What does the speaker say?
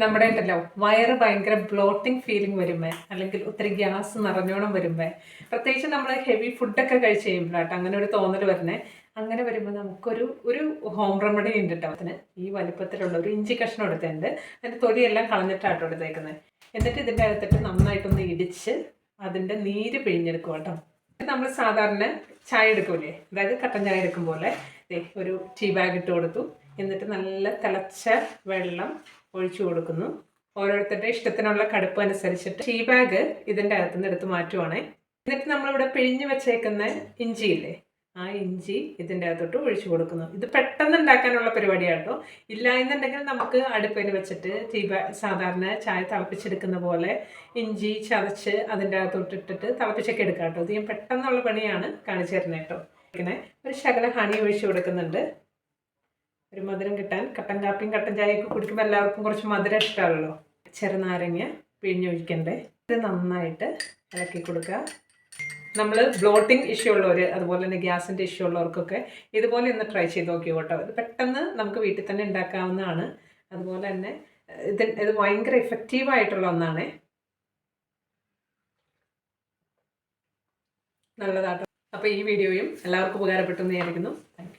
നമ്മുടെ ഉണ്ടല്ലോ വയറ് ഭയങ്കര ബ്ലോട്ടിംഗ് ഫീലിംഗ് വരുമ്പേ അല്ലെങ്കിൽ ഒത്തിരി ഗ്യാസ് നിറഞ്ഞോണം വരുമ്പേ പ്രത്യേകിച്ച് നമ്മൾ ഹെവി ഫുഡൊക്കെ കഴിച്ച് കഴിയുമ്പോഴാട്ടോ അങ്ങനെ ഒരു തോന്നൽ വരുന്നേ. അങ്ങനെ വരുമ്പോൾ നമുക്കൊരു ഒരു ഹോം റെമഡി ഉണ്ട് കേട്ടോ. അതിന് ഈ വലുപ്പത്തിലുള്ള ഒരു ഇഞ്ചി കഷ്ണം എടുത്തിട്ടുണ്ട്. അതിൻ്റെ തൊലിയെല്ലാം കളഞ്ഞിട്ടാട്ടോ എടുത്തേക്കുന്നത്. എന്നിട്ട് ഇതിൻ്റെ അകത്തിട്ട് നന്നായിട്ടൊന്ന് ഇടിച്ച് അതിൻ്റെ നീര് പിഴിഞ്ഞെടുക്കും കേട്ടോ. നമ്മൾ സാധാരണ ചായ എടുക്കൂലേ, അതായത് കട്ടൻ ചായ എടുക്കും പോലെ ഒരു ടീ ബാഗ് ഇട്ട് കൊടുത്തു. എന്നിട്ട് നല്ല തിളച്ച വെള്ളം ഒഴിച്ചു കൊടുക്കുന്നു. ഓരോരുത്തരുടെ ഇഷ്ടത്തിനുള്ള കടുപ്പ് അനുസരിച്ചിട്ട് ടീ ബാഗ് ഇതിൻ്റെ അകത്തുനിന്ന് എടുത്ത് മാറ്റുവാണേ. എന്നിട്ട് നമ്മളിവിടെ പിഴിഞ്ഞ് വെച്ചേക്കുന്ന ഇഞ്ചിയില്ലേ, ആ ഇഞ്ചി ഇതിൻ്റെ അകത്തോട്ട് ഒഴിച്ചു കൊടുക്കുന്നു. ഇത് പെട്ടെന്ന് ഉണ്ടാക്കാനുള്ള പരിപാടിയാട്ടോ. ഇല്ല എന്നുണ്ടെങ്കിൽ നമുക്ക് അടുപ്പിൽ വെച്ചിട്ട് സാധാരണ ചായ തിളപ്പിച്ചെടുക്കുന്ന പോലെ ഇഞ്ചി ചതച്ച് അതിൻ്റെ അകത്തോട്ട് ഇട്ടിട്ട് തിളപ്പിച്ചൊക്കെ എടുക്കാം കേട്ടോ. ഇത് ഞാൻ പെട്ടെന്നുള്ള പണിയാണ് കാണിച്ചു തരുന്നത് കേട്ടോ. ഇങ്ങനെ ഒരു ശകലം ഹണി ഒഴിച്ചു കൊടുക്കുന്നുണ്ട്. ഒരു മധുരം കിട്ടാൻ. കട്ടൻ കാപ്പിയും കട്ടൻ ചായയൊക്കെ കുടിക്കുമ്പോൾ എല്ലാവർക്കും കുറച്ച് മധുരം ഇഷ്ടമാണല്ലോ. ചെറുനാരങ്ങ പിഴിഞ്ഞൊഴിക്കണ്ടേ. ഇത് നന്നായിട്ട് ഇളക്കി കൊടുക്കുക. നമ്മൾ ബ്ലോട്ടിംഗ് ഇഷ്യൂ ഉള്ളവർ, അതുപോലെ തന്നെ ഗ്യാസിൻ്റെ ഇഷ്യൂ ഉള്ളവർക്കൊക്കെ ഇതുപോലെ ഒന്ന് ട്രൈ ചെയ്ത് നോക്കി കേട്ടോ. ഇത് പെട്ടെന്ന് നമുക്ക് വീട്ടിൽ തന്നെ ഉണ്ടാക്കാവുന്നതാണ്. അതുപോലെ തന്നെ ഇത് ഭയങ്കര എഫക്റ്റീവായിട്ടുള്ള ഒന്നാണ്. നല്ലതാട്ടോ. അപ്പോൾ ഈ വീഡിയോയും എല്ലാവർക്കും ഉപകാരപ്പെട്ടു എന്ന് വിചാരിക്കുന്നു. Thank you.